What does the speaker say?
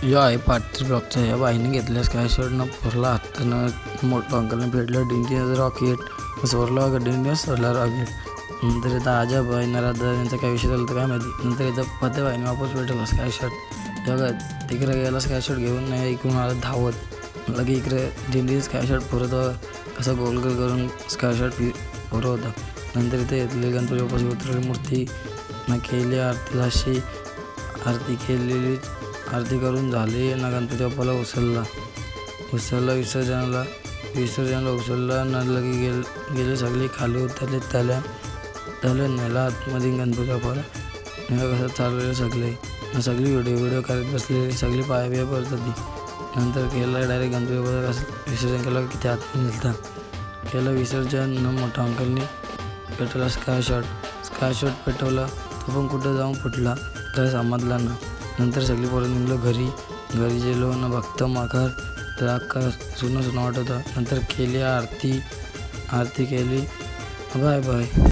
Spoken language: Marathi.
यो आहे पार्टी ब्लॉकचा. या बाईने घेतल्यास काय शर्टनं पुरला हातानं मोठं अंकलने फेडलं डिंडी रॉकेट सोरला डिंडी सोरला रॉकेट. नंतर इथं आजा बाई नराधा यांचा काय विषय झाला तर काय माहिती. नंतर इथं फते बाईने वापस भेटला स्काय शर्ट. बघा तिकडे गेला स्काय शर्ट घेऊन नाही इकडून आला धावत. लगे इकडे दिंडी स्काय शर्ट पुरत कसं गोल गोल करून स्काय शर्ट पुरं होता. नंतर इथे येतले गणपती बाप्पाची उतरलेली मूर्ती न केली आरतीला अशी आरती केलेली. आरती करून झाली ना गणपती बाप्पाला उचलला विसर्जनाला उचलला ना लगे गेले सगळे खाली उतरले. त्याला नेला आतमध्ये गणपती बाप्पाला. नेला कसं चाललेलं सगळी व्हिडिओ करत बसलेली सगळी पाया पडत होती. नंतर केलं डायरेक्ट गणपती बाप्पाला कसं विसर्जन केलं की त्या आत नेलता. केलं विसर्जन न मोठ्या अंकलनी पेटवला स्काय शॉट पेटवला. तो पण कुठं जाऊन फुटला काय समजला ना. नंतर सगळी पोरं निघलो घरी गेलो न बघतं माघार तर अख्खा सुनं वाटत होता. नंतर केली आरती केली. Bye bye.